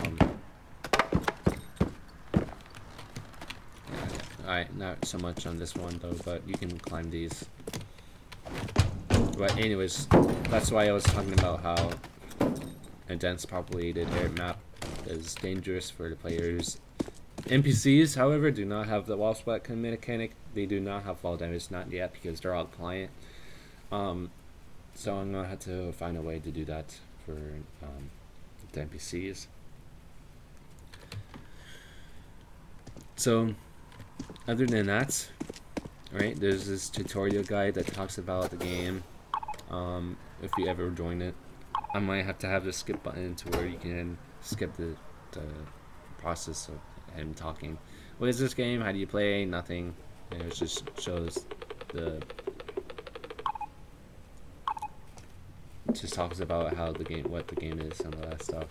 not so much on this one though. But you can climb these. But anyways, that's why I was talking about how a dense populated air map is dangerous for the players. NPCs, however, do not have the wall splat mechanic. They do not have fall damage, not yet, because they're all client. So I'm gonna have to find a way to do that for the NPCs. So, other than that, right? There's this tutorial guide that talks about the game. If you ever join it, I might have to have the skip button to where you can skip the process of him talking. What is this game? How do you play? Nothing. It just shows the. It just talks about how the game, what the game is, and all that stuff.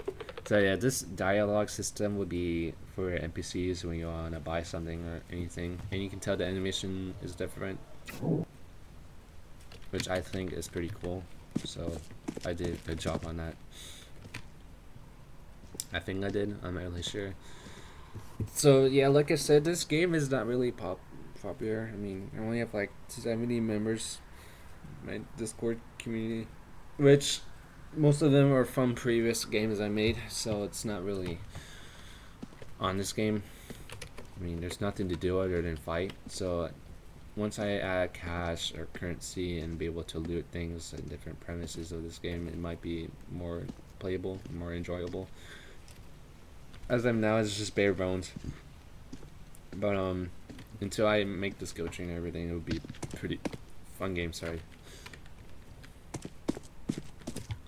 So yeah, this dialogue system would be for NPCs when you want to buy something or anything, and you can tell the animation is different, which I think is pretty cool. So I did a good job on that. I think I did. I'm not really sure. So yeah, like I said, this game is not really popular. I mean, I only have like 70 members in my Discord community, which most of them are from previous games I made, so it's not really on this game. I mean, there's nothing to do other than fight. So once I add cash or currency and be able to loot things and different premises of this game, it might be more playable, more enjoyable. As I'm now, it's just bare bones. But until I make the skill tree and everything, it would be pretty fun game. Sorry.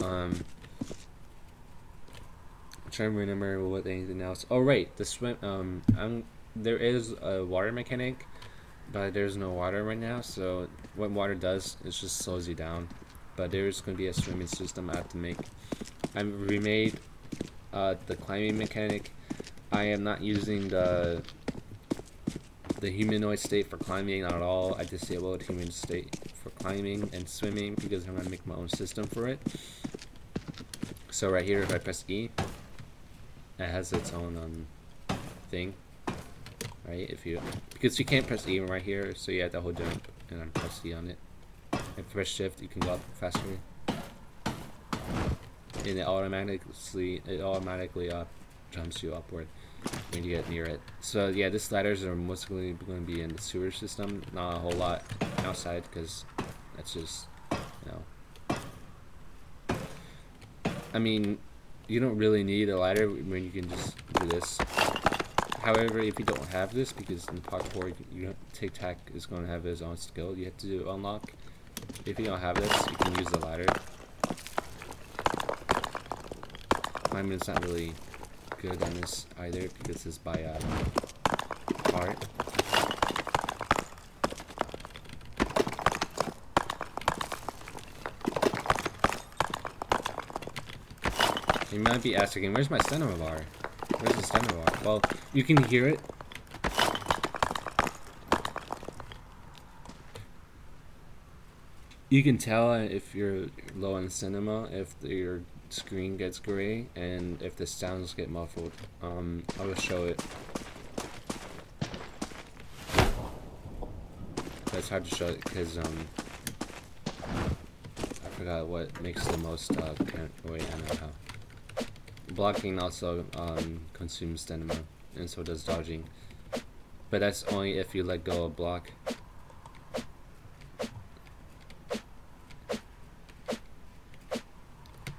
I'm trying to remember what anything else. Oh right, the swim. There is a water mechanic, but there's no water right now. So what water does is just slows you down. But there's going to be a swimming system I have to make. I remade the climbing mechanic. I am not using the the humanoid state for climbing not at all. I disabled human state for climbing and swimming because I'm gonna make my own system for it. So right here, if I press E, it has its own thing, right? Because you can't press E right here, so you have to hold jump and then press E on it. And press shift, you can go up faster. And it automatically jumps you upward when you get near it. So yeah, these ladders are mostly going to be in the sewer system, not a whole lot outside, because that's just, I mean, you don't really need a ladder when you can just do this. However, if you don't have this, because in parkour, Tic Tac is going to have his own skill you have to unlock. If you don't have this, you can use the ladder. I mean, it's not really good on this either, because it's by part. You might be asking, where's my stamina bar? Where's the stamina bar? Well, you can hear it. You can tell if you're low on cinema if your screen gets gray and if the sounds get muffled. I will show it. That's hard to show it because I forgot what makes the most wait, I don't know how. Blocking also consumes stamina, and so does dodging. But that's only if you let go of block.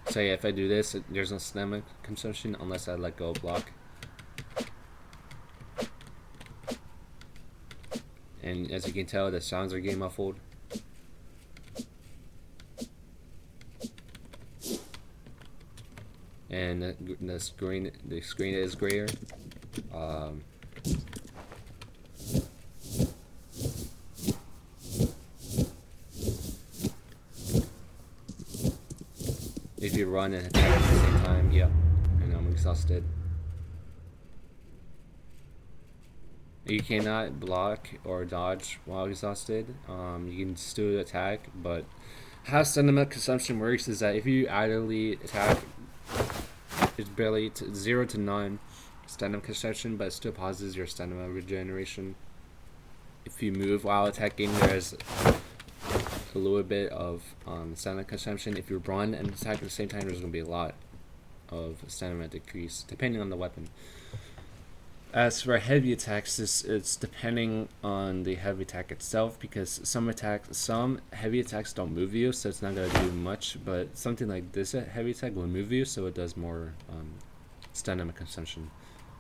So yeah, if I do this, there's no stamina consumption unless I let go of block. And as you can tell, the sounds are getting muffled. And the screen is grayer. If you run and attack at the same time, yeah, and I'm exhausted. You cannot block or dodge while exhausted. You can still attack, but how stamina consumption works is that if you idly attack, it's barely 0 to none stamina consumption, but it still pauses your stamina regeneration. If you move while attacking, there's a little bit of stamina consumption. If you run and attack at the same time, there's going to be a lot of stamina decrease, depending on the weapon. As for heavy attacks, it's depending on the heavy attack itself, because some heavy attacks don't move you, so it's not going to do much, but something like this heavy attack will move you, so it does more stamina consumption.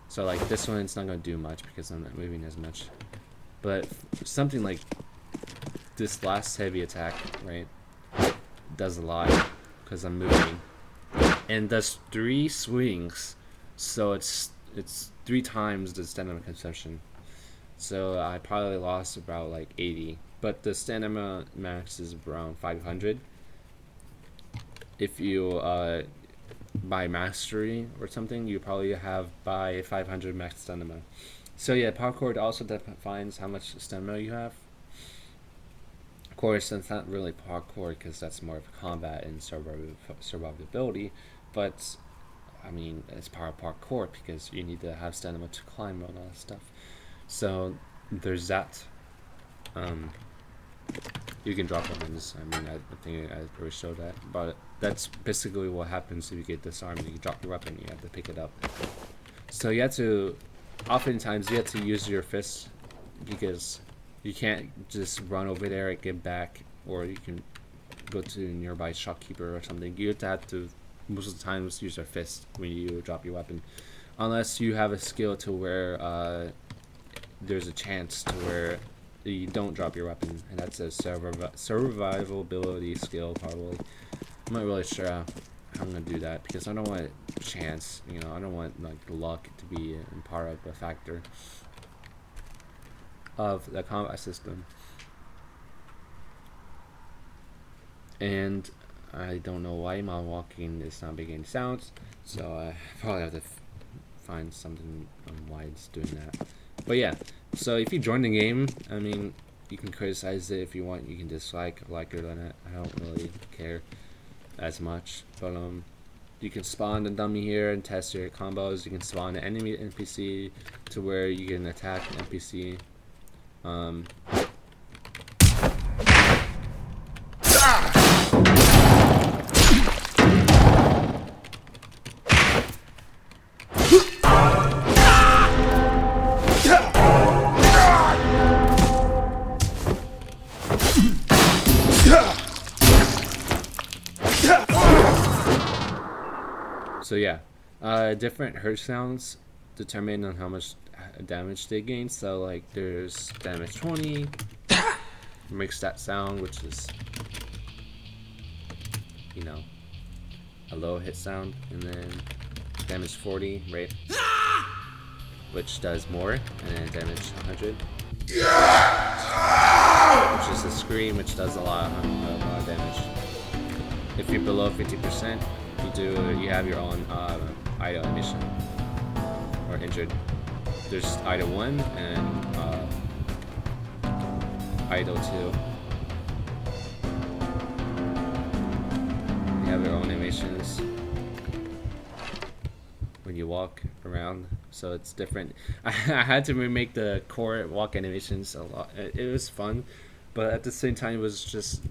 So like this one, it's not going to do much because I'm not moving as much. But something like this last heavy attack, right, does a lot because I'm moving, and does 3 swings, so it's 3 times the stamina consumption. So I probably lost about like 80, but the stamina max is around 500 if you by mastery or something. You probably have by 500 max stamina. So yeah, parkour also defines how much stamina you have. Of course, it's not really parkour because that's more of combat and survivability, but I mean, it's part of parkour because you need to have stamina to climb and all that stuff. So there's that. You can drop weapons. I mean, I think I already showed that, but that's basically what happens if you get disarmed. You drop your weapon, you have to pick it up. So oftentimes you have to use your fists because you can't just run over there and get back, or you can go to a nearby shopkeeper or something. You have to most of the times use your fist when you drop your weapon, unless you have a skill to where there's a chance to where you don't drop your weapon, and that's a survivability skill probably. I'm not really sure how I'm gonna do that because I don't want chance, I don't want like luck to be a part of the factor of the combat system. And I don't know why my walking is not making any sounds, so I probably have to find something on why it's doing that. But yeah, so if you join the game, I mean, you can criticize it if you want. You can dislike, like it or not. I don't really care as much. But you can spawn the dummy here and test your combos. You can spawn an enemy NPC to where you can attack the NPC. Um, So yeah, different hurt sounds determine on how much damage they gain. So like there's damage 20, makes that sound, which is, you know, a low hit sound, and then damage 40, right, which does more, and then damage 100, which is a scream, which does a lot of damage. If you're below 50%, you have your own idle animation or injured. There's idle 1 and idle 2. You have your own animations when you walk around, so it's different. I had to remake the core walk animations a lot. It was fun, but at the same time, it was just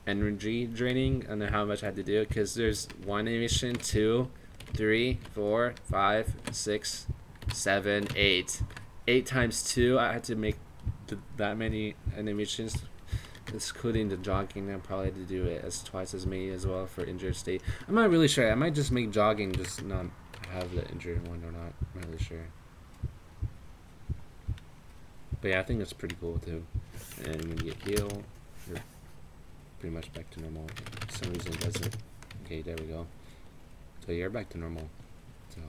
energy draining. I don't know how much I had to do because there's 1 animation, 2, 3, 4, 5, 6, 7, 8. 8 times 2. I had to make that many animations, including the jogging. I probably had to do it as twice as many as well for injured state. I'm not really sure. I might just make jogging just not have the injured one or not. I'm not really sure. But yeah, I think it's pretty cool too. And when you get healed, you're pretty much back to normal. For some reason it doesn't. Okay, there we go. So you're back to normal. So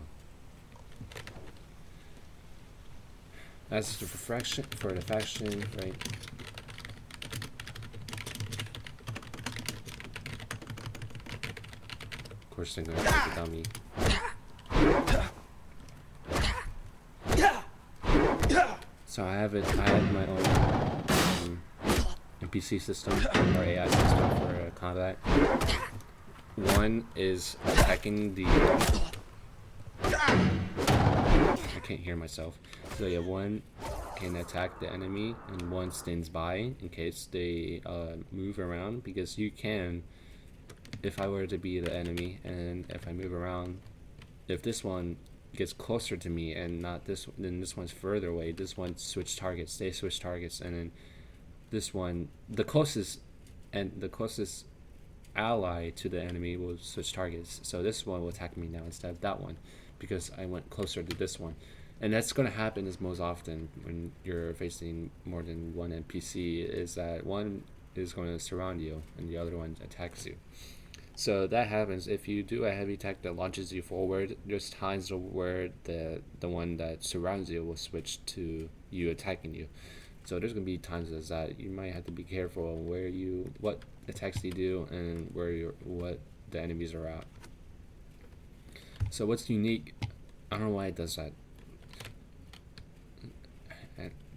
that's the refraction for the faction, right? Of course they're gonna take the dummy. So I have my own NPC system or AI system for combat. One is attacking the. I can't hear myself. So yeah, one can attack the enemy, and one stands by in case they move around. Because you can, if I were to be the enemy, and if I move around, if this one gets closer to me and not this, then this one's further away. This one switch targets. They switch targets, and then this one, the closest ally to the enemy will switch targets. So this one will attack me now instead of that one because I went closer to this one. And that's going to happen is most often when you're facing more than one NPC, is that one is going to surround you and the other one attacks you. So that happens if you do a heavy attack that launches you forward. There's times where the one that surrounds you will switch to you attacking you. So there's gonna be times as that you might have to be careful on what attacks you do and what the enemies are at. So what's unique? I don't know why it does that.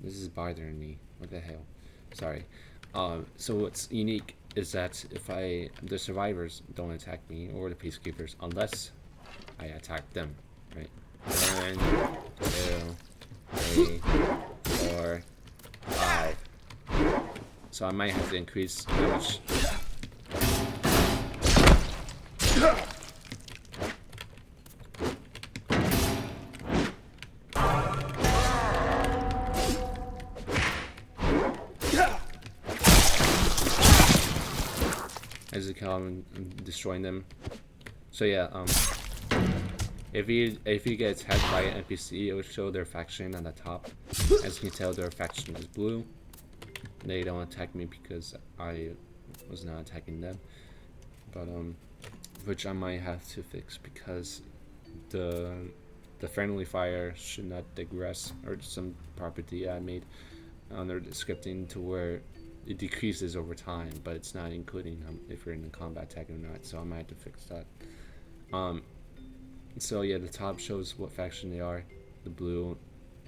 This is bothering me. What the hell? Sorry. So what's unique is that if the survivors don't attack me or the peacekeepers unless I attack them, right? 1, 2, 3, 4, 5. So I might have to increase how much. As you come and destroying them. So yeah, if you get attacked by an NPC, it will show their faction on the top. As you can tell, their faction is blue. They don't attack me because I was not attacking them. But which I might have to fix because the friendly fire should not digress, or some property I made under the scripting to where it decreases over time, but it's not including if you're in a combat tag or not. So I might have to fix that. So yeah, the top shows what faction they are, the blue,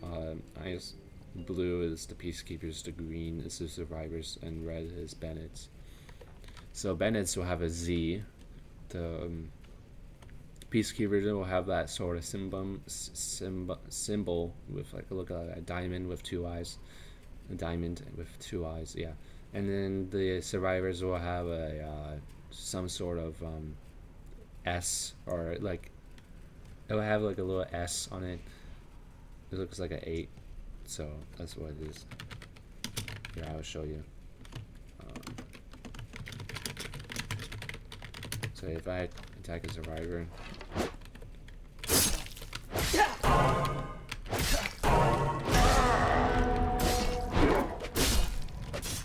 I guess blue is the Peacekeepers, the green is the Survivors, and red is Bandits. So Bandits will have a Z. The Peacekeepers will have that sort of symbol with like look like a diamond with two eyes, a diamond with two eyes, yeah. And then the Survivors will have a some sort of S, or like it will have like a little S on it. It looks like an 8, so that's what it is. Here, I will show you. So if I attack a Survivor,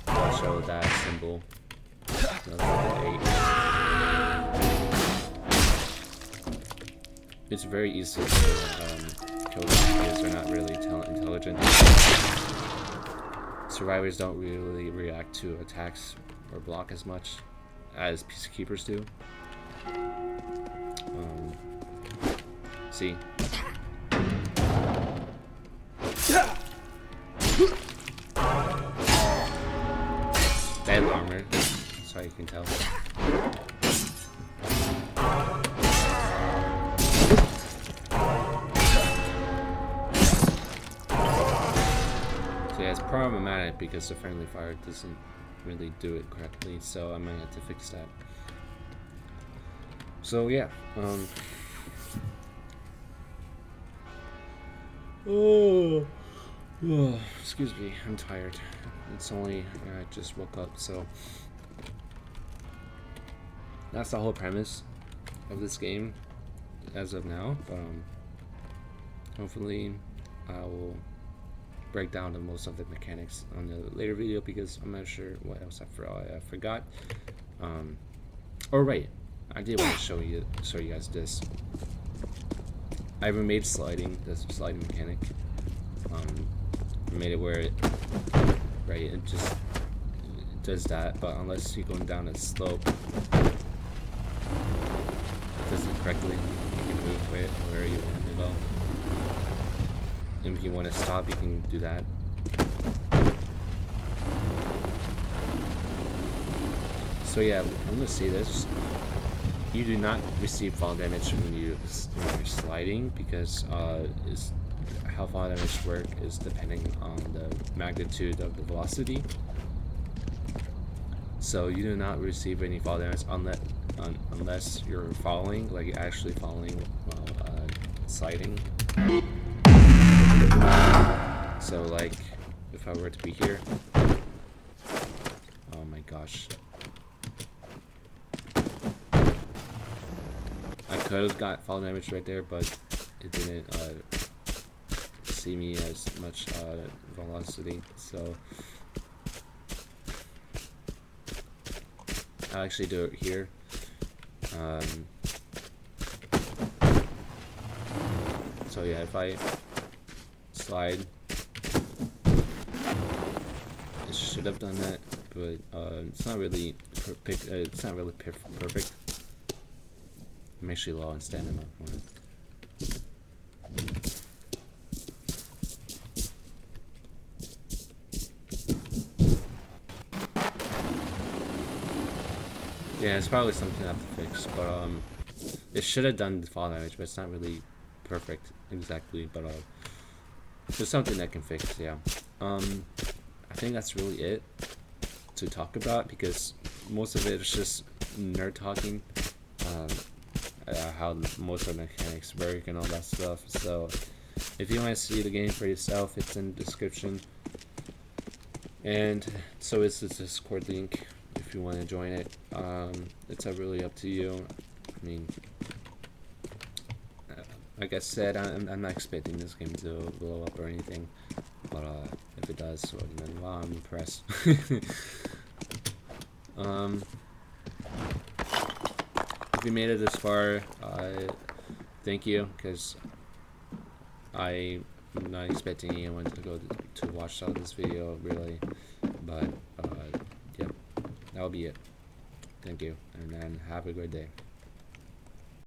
I'll show that symbol. That's like an 8. It's very easy to kill them because they're not really intelligent. Survivors don't really react to attacks or block as much as Peacekeepers do. See? Bad armor, so you can tell. So yeah, it's problematic because the friendly fire doesn't really do it correctly, so I might have to fix that. So yeah, oh, excuse me, I'm tired. It's only, I just woke up, so that's the whole premise of this game as of now. But hopefully I will break down the most of the mechanics on the later video because I'm not sure what else I forgot. Oh right, I did want to show you guys this. I remade sliding, this sliding mechanic. I made it where it just does that, but unless you're going down a slope, it does it correctly. You can move it where you want to go. And if you want to stop, you can do that. So yeah, I'm gonna see this. You do not receive fall damage when you're sliding because how fall damage work is depending on the magnitude of the velocity. So you do not receive any fall damage unless you're falling, like you're actually falling while sliding. So like if I were to be here, oh my gosh, I could have got fall damage right there, but it didn't see me as much velocity, so I'll actually do it here. So yeah, if I slide, I should have done that, but it's not really perfect. I'm actually low on stamina. Yeah, it's probably something I have to fix, but it should have done the fall damage, but it's not really perfect exactly, but there's something that can fix, yeah. I think that's really it to talk about because most of it is just nerd talking, how most of the mechanics work and all that stuff. So if you want to see the game for yourself, it's in the description, and so is the Discord link if you want to join it. It's really up to you. I mean, like I said, I'm not expecting this game to blow up or anything, but if it does, well, then wow, I'm impressed. If you made it this far, thank you, because I'm not expecting anyone to watch out this video really, but yep, that'll be it. Thank you, and then have a good day.